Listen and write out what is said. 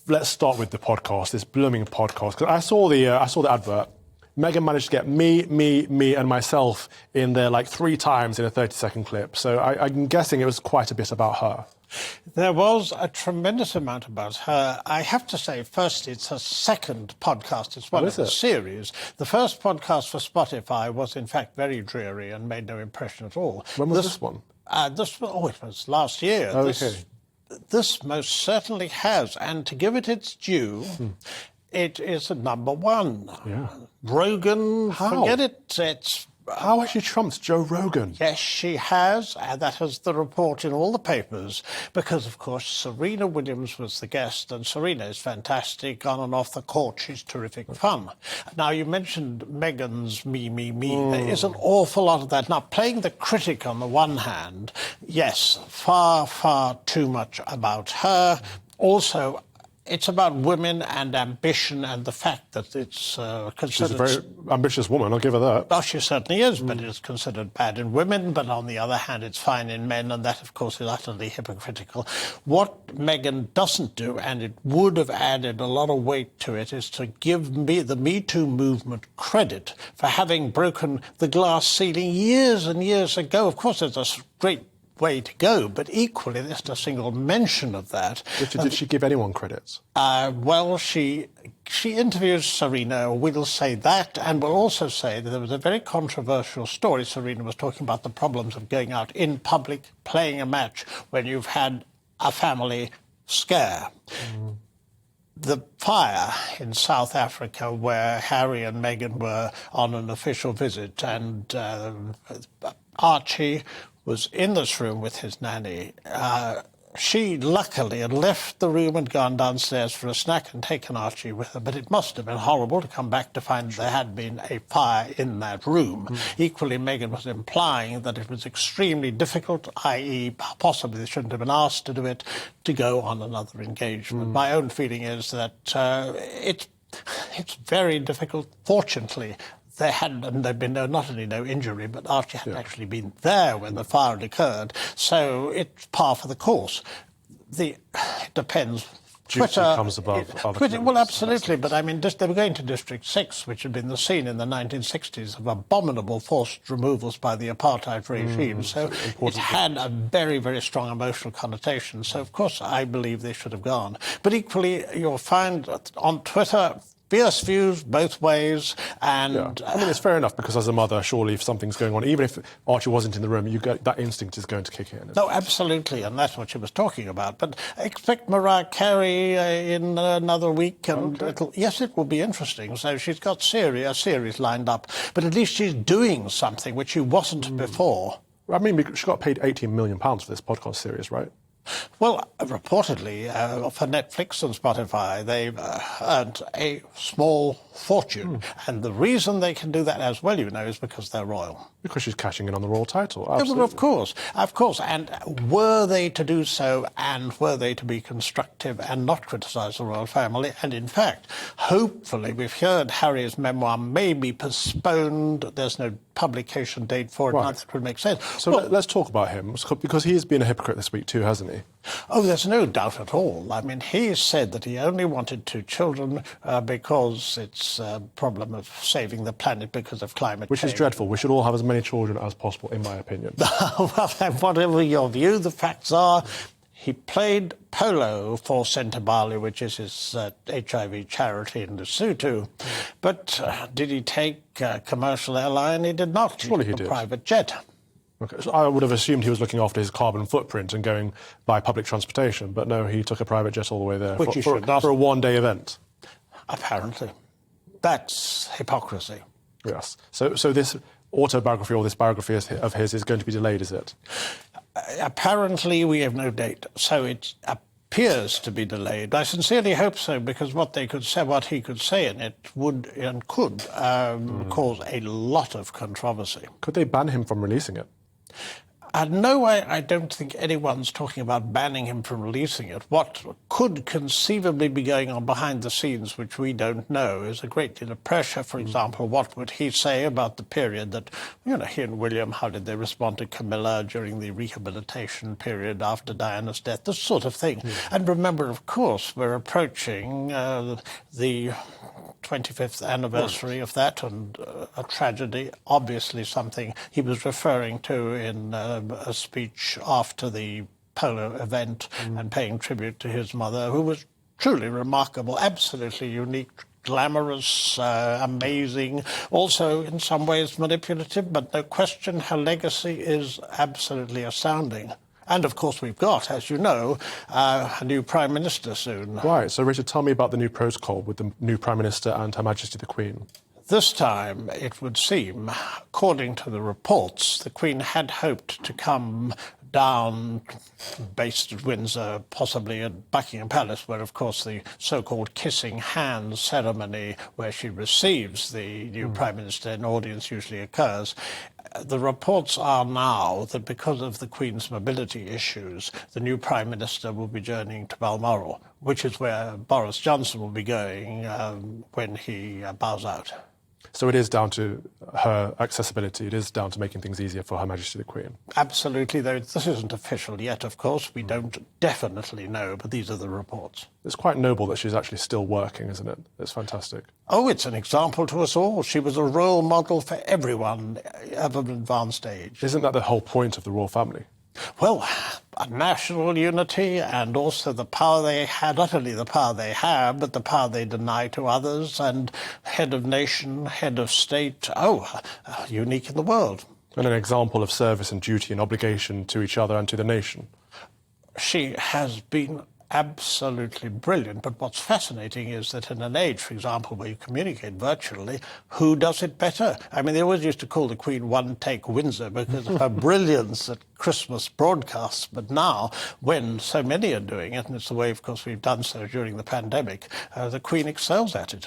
let's start with the podcast, this blooming podcast. Because I saw the advert. Meghan managed to get me, and myself in there like 3 times in a 30-second clip. So I'm guessing it was quite a bit about her. There was a tremendous amount about her. I have to say, first, it's her second podcast. It's one of a series. The first podcast for Spotify was, in fact, very dreary and made no impression at all. When was this one? It was last year. Oh, okay. This most certainly has. And to give it its due, it is a #1. Yeah. Rogan, forget it. How has she trumped Joe Rogan? Yes, she has, and that is the report in all the papers, because, of course, Serena Williams was the guest, and Serena is fantastic on and off the court. She's terrific fun. Now, you mentioned Meghan's me. There is an awful lot of that. Now, playing the critic on the one hand, yes, far, far too much about her. Also, it's about women and ambition and the fact that it's considered... She's a very ambitious woman, I'll give her that. Oh, she certainly is, but it's considered bad in women. But on the other hand, it's fine in men, and that, of course, is utterly hypocritical. What Meghan doesn't do, and it would have added a lot of weight to it, is to give the Me Too movement credit for having broken the glass ceiling years and years ago. Of course, there's a great way to go, but equally there's not a single mention of that. Did she give anyone credits? Well, she interviews Serena, will say that, and will also say that there was a very controversial story. Serena was talking about the problems of going out in public, playing a match when you've had a family scare. The fire in South Africa where Harry and Meghan were on an official visit, and Archie was in this room with his nanny. She luckily had left the room and gone downstairs for a snack and taken Archie with her, but it must have been horrible to come back to find there had been a fire in that room. Equally, Meghan was implying that it was extremely difficult, i.e. possibly they shouldn't have been asked to do it, to go on another engagement. My own feeling is that it's very difficult. Fortunately, there'd been not only no injury, but Archie hadn't actually been there when the fire had occurred. So it's par for the course. It depends. Twitter comes above other Twitter, well, absolutely. But I mean, they were going to District 6, which had been the scene in the 1960s of abominable forced removals by the apartheid regime. So it had a very, very strong emotional connotation. So, of course, I believe they should have gone. But equally, you'll find on Twitter fierce views both ways, and I mean, it's fair enough, because as a mother, surely if something's going on, even if Archie wasn't in the room, that instinct is going to kick in. No, absolutely, and that's what she was talking about. But expect Mariah Carey in another week, and it will be interesting. So she's got a series lined up, but at least she's doing something which she wasn't before. I mean, she got paid £18 million for this podcast series, right? Well, reportedly, for Netflix and Spotify, they've earned a small fortune. And the reason they can do that as well, is because they're royal. Because she's cashing in on the royal title, absolutely. Well, of course. And were they to do so, and were they to be constructive and not criticise the royal family, and in fact, hopefully, we've heard Harry's memoir may be postponed. There's no publication date for it. Right. That would make sense. So let's talk about him, because he has been a hypocrite this week too, hasn't he? Oh, there's no doubt at all. I mean, he said that he only wanted 2 children because it's a problem of saving the planet because of climate change. Which is dreadful. We should all have as many children as possible, in my opinion. Well, whatever your view, the facts are he played polo for Centre Bali, which is his HIV charity in Lesotho. But did he take a commercial airline? He did not. Surely he took did. A private jet. Okay, so I would have assumed he was looking after his carbon footprint and going by public transportation, but no, he took a private jet all the way there for a one-day event. Apparently. That's hypocrisy. Yes. So this autobiography, or this biography of his, is going to be delayed, is it? Apparently, we have no date, so it appears to be delayed. I sincerely hope so, because what he could say in it would and could cause a lot of controversy. Could they ban him from releasing it? No way, I don't think anyone's talking about banning him from releasing it. What could conceivably be going on behind the scenes, which we don't know, is a great deal of pressure. For example, what would he say about the period that, he and William, how did they respond to Camilla during the rehabilitation period after Diana's death, this sort of thing. And remember, of course, we're approaching the 25th anniversary of that, and a tragedy, obviously something he was referring to in a speech after the polo event and paying tribute to his mother, who was truly remarkable, absolutely unique, glamorous, amazing, also in some ways manipulative, but no question her legacy is absolutely astounding. And, of course, we've got, as you know, a new Prime Minister soon. Right. So, Richard, tell me about the new protocol with the new Prime Minister and Her Majesty the Queen. This time, it would seem, according to the reports, the Queen had hoped to come down, based at Windsor, possibly at Buckingham Palace, where, of course, the so-called kissing hands ceremony, where she receives the new Prime Minister, an audience usually occurs. The reports are now that because of the Queen's mobility issues, the new Prime Minister will be journeying to Balmoral, which is where Boris Johnson will be going when he bows out. So it is down to her accessibility. It is down to making things easier for Her Majesty the Queen. Absolutely, though this isn't official yet, of course. We don't definitely know, but these are the reports. It's quite noble that she's actually still working, isn't it? It's fantastic. Oh, it's an example to us all. She was a role model for everyone of an advanced age. Isn't that the whole point of the royal family? Well, a national unity and also the power they had, not only the power they have, but the power they deny to others, and head of nation, head of state, unique in the world. And an example of service and duty and obligation to each other and to the nation. She has been absolutely brilliant, but what's fascinating is that in an age, for example, where you communicate virtually, who does it better? I mean, they always used to call the Queen one-take Windsor because of her brilliance at Christmas broadcasts, but now, when so many are doing it, and it's the way, of course, we've done so during the pandemic, the Queen excels at it.